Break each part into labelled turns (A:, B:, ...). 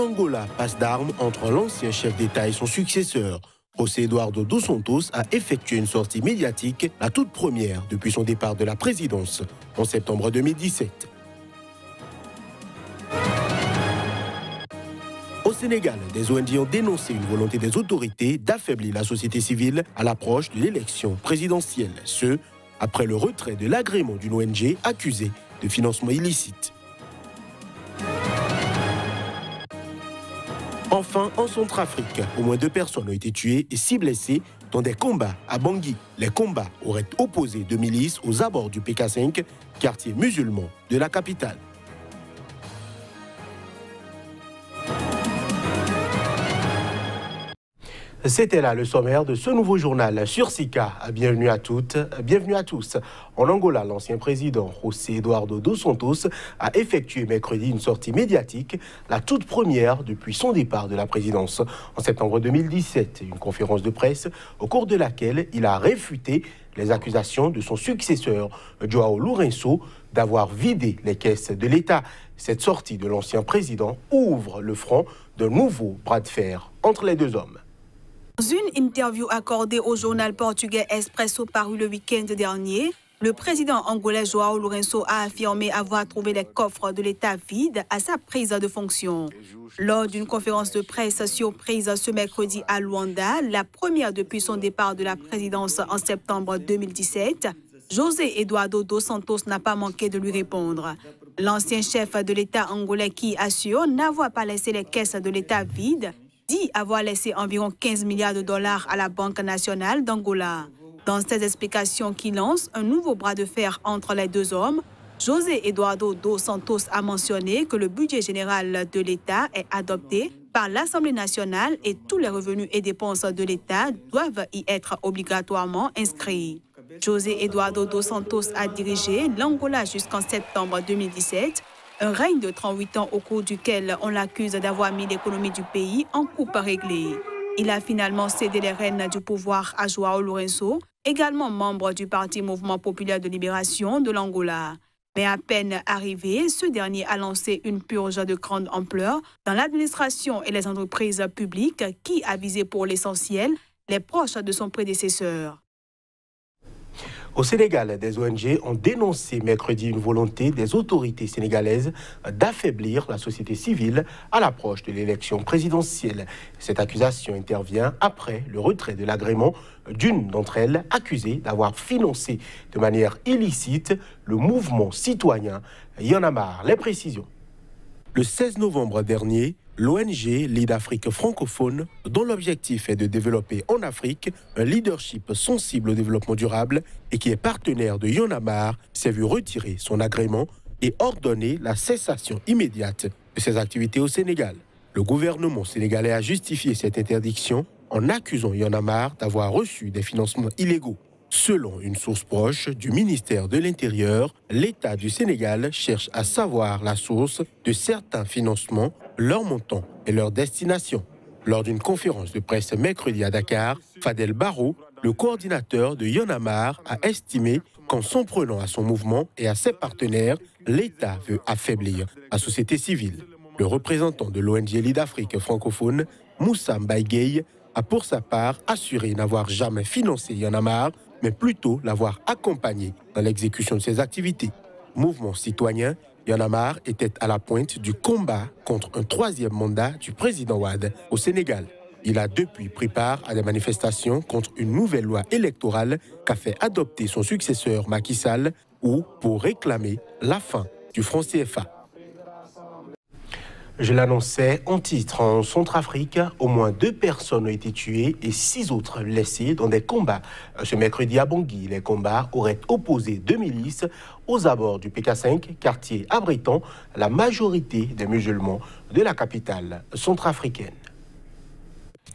A: Angola, passe d'armes entre l'ancien chef d'État et son successeur. José Eduardo dos Santos a effectué une sortie médiatique, la toute première depuis son départ de la présidence en septembre 2017. Au Sénégal, des ONG ont dénoncé une volonté des autorités d'affaiblir la société civile à l'approche de l'élection présidentielle. Ce, après le retrait de l'agrément d'une ONG accusée de financement illicite. Enfin, en Centrafrique, au moins 2 personnes ont été tuées et 6 blessées dans des combats à Bangui. Les combats auraient opposé 2 milices aux abords du PK5, quartier musulman de la capitale. C'était là le sommaire de ce nouveau journal sur Sika. Bienvenue à toutes, bienvenue à tous. En Angola, l'ancien président José Eduardo dos Santos a effectué mercredi une sortie médiatique, la toute première depuis son départ de la présidence en septembre 2017. Une conférence de presse au cours de laquelle il a réfuté les accusations de son successeur, João Lourenço, d'avoir vidé les caisses de l'État. Cette sortie de l'ancien président ouvre le front d'un nouveau bras de fer entre les deux hommes.
B: Dans une interview accordée au journal portugais Expresso paru le week-end dernier, le président angolais João Lourenço a affirmé avoir trouvé les coffres de l'État vides à sa prise de fonction. Lors d'une conférence de presse surprise ce mercredi à Luanda, la première depuis son départ de la présidence en septembre 2017, José Eduardo dos Santos n'a pas manqué de lui répondre. L'ancien chef de l'État angolais qui assure n'avoir pas laissé les caisses de l'État vides, dit avoir laissé environ 15 milliards de dollars à la Banque nationale d'Angola. Dans ses explications qui lancent un nouveau bras de fer entre les deux hommes, José Eduardo dos Santos a mentionné que le budget général de l'État est adopté par l'Assemblée nationale et tous les revenus et dépenses de l'État doivent y être obligatoirement inscrits. José Eduardo dos Santos a dirigé l'Angola jusqu'en septembre 2017, un règne de 38 ans au cours duquel on l'accuse d'avoir mis l'économie du pays en coupe réglée. Il a finalement cédé les rênes du pouvoir à João Lourenço, également membre du Parti Mouvement Populaire de Libération de l'Angola. Mais à peine arrivé, ce dernier a lancé une purge de grande ampleur dans l'administration et les entreprises publiques qui a visé pour l'essentiel les proches de son prédécesseur.
A: Au Sénégal, des ONG ont dénoncé mercredi une volonté des autorités sénégalaises d'affaiblir la société civile à l'approche de l'élection présidentielle. Cette accusation intervient après le retrait de l'agrément d'une d'entre elles accusée d'avoir financé de manière illicite le mouvement citoyen Y en a marre. Les précisions. Le 16 novembre dernier, l'ONG Lead Afrique francophone, dont l'objectif est de développer en Afrique un leadership sensible au développement durable et qui est partenaire de Y en a marre, s'est vu retirer son agrément et ordonner la cessation immédiate de ses activités au Sénégal. Le gouvernement sénégalais a justifié cette interdiction en accusant Y en a marre d'avoir reçu des financements illégaux. Selon une source proche du ministère de l'Intérieur, l'État du Sénégal cherche à savoir la source de certains financements, leur montant et leur destination. Lors d'une conférence de presse mercredi à Dakar, Fadel Barro, le coordinateur de Y en a marre, a estimé qu'en s'en prenant à son mouvement et à ses partenaires, l'État veut affaiblir la société civile. Le représentant de l'ONG Lead Afrique francophone, Moussa Mbaye, a pour sa part assuré n'avoir jamais financé Y en a marre, mais plutôt l'avoir accompagné dans l'exécution de ses activités. Mouvement citoyen, Y en a marre était à la pointe du combat contre un 3e mandat du président Wade au Sénégal. Il a depuis pris part à des manifestations contre une nouvelle loi électorale qu'a fait adopter son successeur Macky Sall ou pour réclamer la fin du franc CFA. Je l'annonçais en titre, en Centrafrique, au moins 2 personnes ont été tuées et 6 autres blessées dans des combats. Ce mercredi à Bangui, les combats auraient opposé 2 milices aux abords du PK5, quartier abritant la majorité des musulmans de la capitale centrafricaine.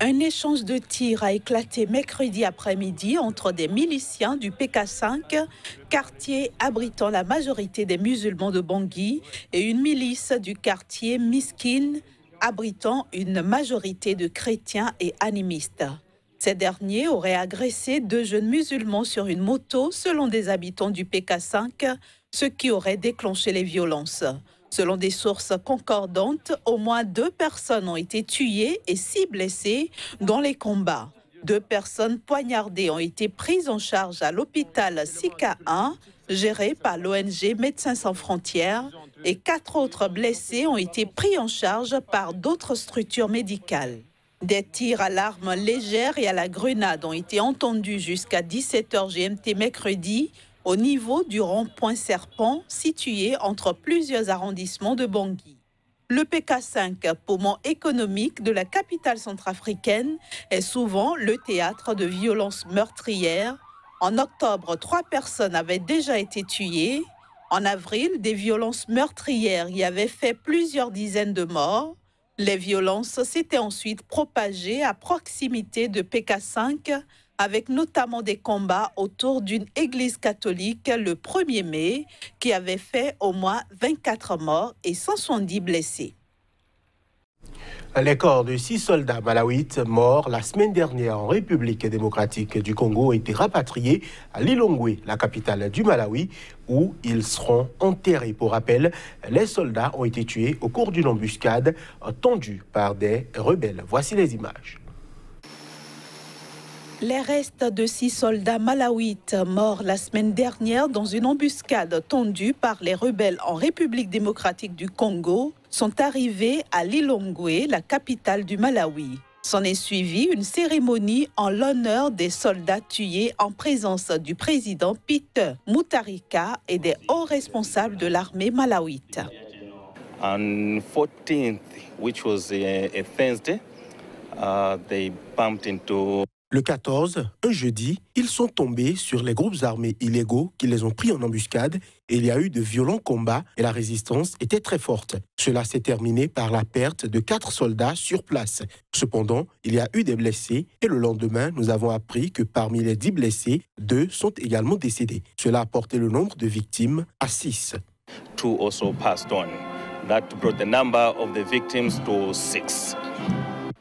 C: Un échange de tirs a éclaté mercredi après-midi entre des miliciens du PK5, quartier abritant la majorité des musulmans de Bangui, et une milice du quartier Miskine, abritant une majorité de chrétiens et animistes. Ces derniers auraient agressé 2 jeunes musulmans sur une moto, selon des habitants du PK5, ce qui aurait déclenché les violences. Selon des sources concordantes, au moins 2 personnes ont été tuées et 6 blessées dans les combats. 2 personnes poignardées ont été prises en charge à l'hôpital Sika 1, géré par l'ONG Médecins sans frontières, et 4 autres blessés ont été pris en charge par d'autres structures médicales. Des tirs à l'arme légère et à la grenade ont été entendus jusqu'à 17h GMT mercredi au niveau du rond-point Serpent situé entre plusieurs arrondissements de Bangui. Le PK5, poumon économique de la capitale centrafricaine, est souvent le théâtre de violences meurtrières. En octobre, 3 personnes avaient déjà été tuées. En avril, des violences meurtrières y avaient fait plusieurs dizaines de morts. Les violences s'étaient ensuite propagées à proximité de PK5, avec notamment des combats autour d'une église catholique le 1er mai, qui avait fait au moins 24 morts et 170 blessés.
A: Les corps de 6 soldats malawites morts la semaine dernière en République démocratique du Congo ont été rapatriés à Lilongwe, la capitale du Malawi, où ils seront enterrés. Pour rappel, les soldats ont été tués au cours d'une embuscade tendue par des rebelles. Voici les images.
C: Les restes de 6 soldats malawites morts la semaine dernière dans une embuscade tendue par les rebelles en République démocratique du Congo sont arrivés à Lilongwe, la capitale du Malawi. S'en est suivie une cérémonie en l'honneur des soldats tués en présence du président Peter Mutharika et des hauts responsables de l'armée malawite.
D: On 14th, which was a Thursday, they bumped into...
A: Le 14, un jeudi, ils sont tombés sur les groupes armés illégaux qui les ont pris en embuscade et il y a eu de violents combats et la résistance était très forte. Cela s'est terminé par la perte de 4 soldats sur place. Cependant, il y a eu des blessés et le lendemain, nous avons appris que parmi les 10 blessés, 2 sont également décédés. Cela a porté le nombre de victimes à 6.
D: 2 also passed on. That brought the number of the victims to 6.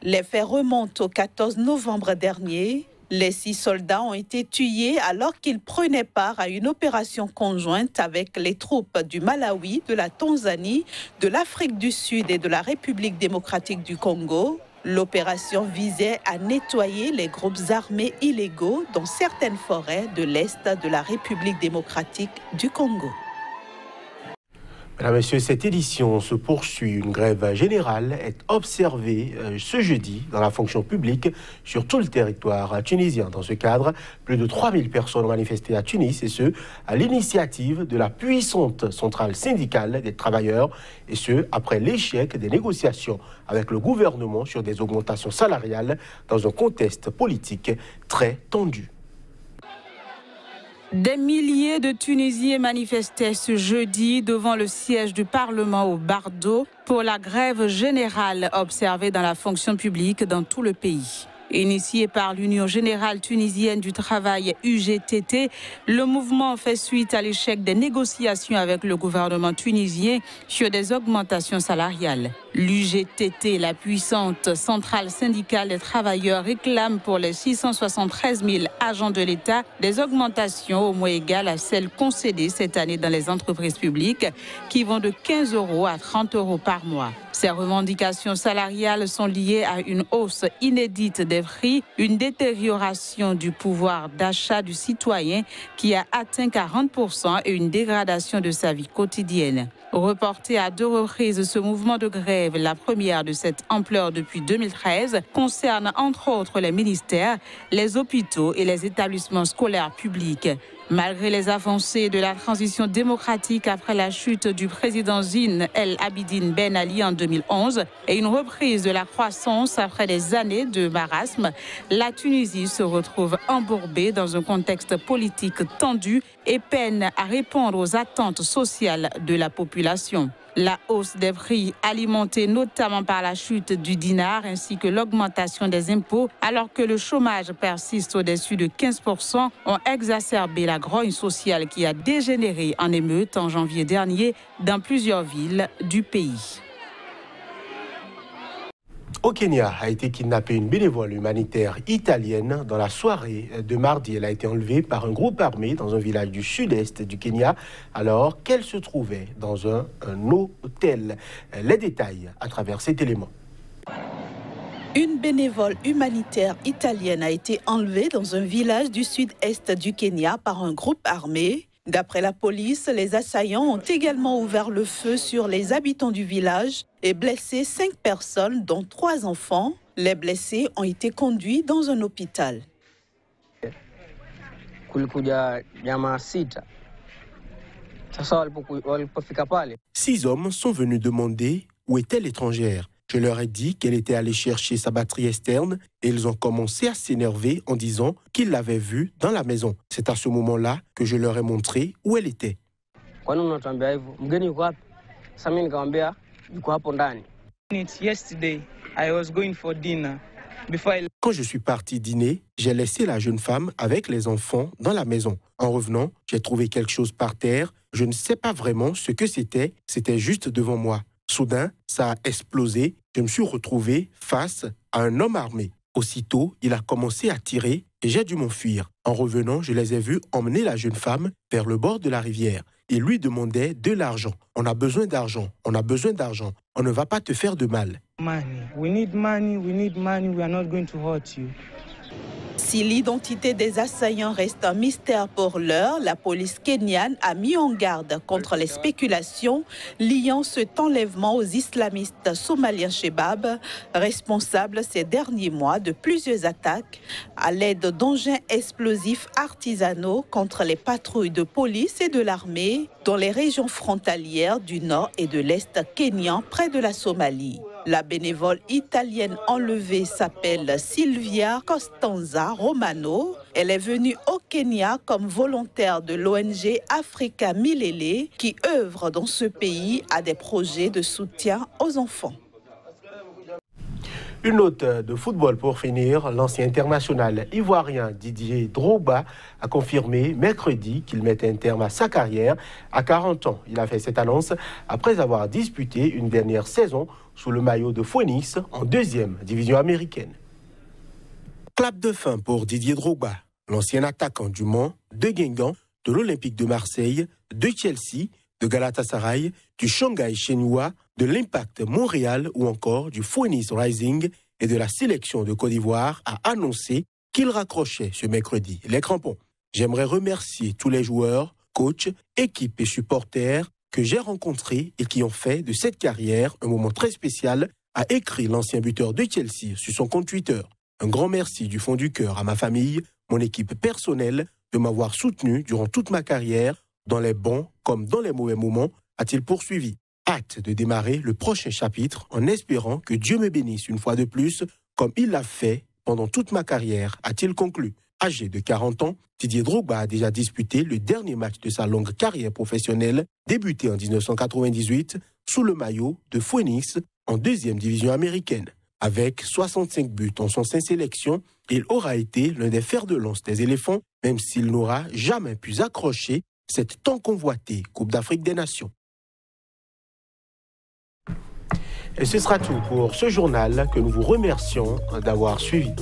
C: Les faits remontent au 14 novembre dernier. Les 6 soldats ont été tués alors qu'ils prenaient part à une opération conjointe avec les troupes du Malawi, de la Tanzanie, de l'Afrique du Sud et de la République démocratique du Congo. L'opération visait à nettoyer les groupes armés illégaux dans certaines forêts de l'Est de la République démocratique du Congo.
A: Mesdames, Messieurs, cette édition se poursuit. Une grève générale est observée ce jeudi dans la fonction publique sur tout le territoire tunisien. Dans ce cadre, plus de 3000 personnes ont manifesté à Tunis, et ce, à l'initiative de la puissante centrale syndicale des travailleurs, et ce, après l'échec des négociations avec le gouvernement sur des augmentations salariales dans un contexte politique très tendu.
E: Des milliers de Tunisiens manifestaient ce jeudi devant le siège du Parlement au Bardo pour la grève générale observée dans la fonction publique dans tout le pays. Initié par l'Union générale tunisienne du travail UGTT, le mouvement fait suite à l'échec des négociations avec le gouvernement tunisien sur des augmentations salariales. L'UGTT, la puissante centrale syndicale des travailleurs, réclame pour les 673 000 agents de l'État des augmentations au moins égales à celles concédées cette année dans les entreprises publiques, qui vont de 15 € à 30 € par mois. Ces revendications salariales sont liées à une hausse inédite des prix, une détérioration du pouvoir d'achat du citoyen qui a atteint 40% et une dégradation de sa vie quotidienne. Reporté à 2 reprises, ce mouvement de grève, la première de cette ampleur depuis 2013, concerne entre autres les ministères, les hôpitaux et les établissements scolaires publics. Malgré les avancées de la transition démocratique après la chute du président Zine El Abidine Ben Ali en 2011 et une reprise de la croissance après des années de marasme, la Tunisie se retrouve embourbée dans un contexte politique tendu et peine à répondre aux attentes sociales de la population. La hausse des prix, alimentée notamment par la chute du dinar ainsi que l'augmentation des impôts, alors que le chômage persiste au-dessus de 15%, ont exacerbé la grogne sociale qui a dégénéré en émeute en janvier dernier dans plusieurs villes du pays.
A: Au Kenya a été kidnappée une bénévole humanitaire italienne. Dans la soirée de mardi, elle a été enlevée par un groupe armé dans un village du sud-est du Kenya alors qu'elle se trouvait dans un hôtel. Les détails à travers cet élément.
C: Une bénévole humanitaire italienne a été enlevée dans un village du sud-est du Kenya par un groupe armé. D'après la police, les assaillants ont également ouvert le feu sur les habitants du village et blessé 5 personnes, dont 3 enfants. Les blessés ont été conduits dans un hôpital.
A: 6 hommes sont venus demander où était l'étrangère. Je leur ai dit qu'elle était allée chercher sa batterie externe et ils ont commencé à s'énerver en disant qu'ils l'avaient vue dans la maison. C'est à ce moment-là que je leur ai montré où elle était.
F: Yesterday, I was going for dinner.
A: Quand je suis parti dîner, j'ai laissé la jeune femme avec les enfants dans la maison. En revenant, j'ai trouvé quelque chose par terre. Je ne sais pas vraiment ce que c'était juste devant moi. Soudain, ça a explosé. Je me suis retrouvé face à un homme armé. Aussitôt, il a commencé à tirer et j'ai dû m'enfuir. En revenant, je les ai vus emmener la jeune femme vers le bord de la rivière. Ils lui demandaient de l'argent. On a besoin d'argent, on a besoin d'argent. On ne va pas te faire de mal.
F: Money. We need money, we are not going to hurt you.
C: Si l'identité des assaillants reste un mystère pour l'heure, la police kenyane a mis en garde contre les spéculations liant cet enlèvement aux islamistes somaliens Shebab, responsables ces derniers mois de plusieurs attaques à l'aide d'engins explosifs artisanaux contre les patrouilles de police et de l'armée dans les régions frontalières du nord et de l'est kényan près de la Somalie. La bénévole italienne enlevée s'appelle Silvia Costanza Romano. Elle est venue au Kenya comme volontaire de l'ONG Africa Milele qui œuvre dans ce pays à des projets de soutien aux enfants.
A: Une note de football pour finir. L'ancien international ivoirien Didier Drogba a confirmé mercredi qu'il mettait un terme à sa carrière. À 40 ans, il a fait cette annonce après avoir disputé une dernière saison sous le maillot de Phoenix en 2e division américaine. Clap de fin pour Didier Drogba, l'ancien attaquant du Mans, de Guingamp, de l'Olympique de Marseille, de Chelsea, de Galatasaray, du Shanghai Shenhua, de l'Impact Montréal ou encore du Phoenix Rising et de la sélection de Côte d'Ivoire a annoncé qu'il raccrochait ce mercredi les crampons. J'aimerais remercier tous les joueurs, coachs, équipes et supporters que j'ai rencontrés et qui ont fait de cette carrière un moment très spécial, a écrit l'ancien buteur de Chelsea sur son compte Twitter. Un grand merci du fond du cœur à ma famille, mon équipe personnelle, de m'avoir soutenu durant toute ma carrière, dans les bons comme dans les mauvais moments, a-t-il poursuivi. Hâte de démarrer le prochain chapitre en espérant que Dieu me bénisse une fois de plus, comme il l'a fait pendant toute ma carrière, a-t-il conclu. Âgé de 40 ans, Didier Drogba a déjà disputé le dernier match de sa longue carrière professionnelle, débuté en 1998 sous le maillot de Phoenix en 2e division américaine. Avec 65 buts en son 5 sélections, il aura été l'un des fers de lance des éléphants, même s'il n'aura jamais pu accrocher cette tant convoitée Coupe d'Afrique des Nations. Et ce sera tout pour ce journal que nous vous remercions d'avoir suivi.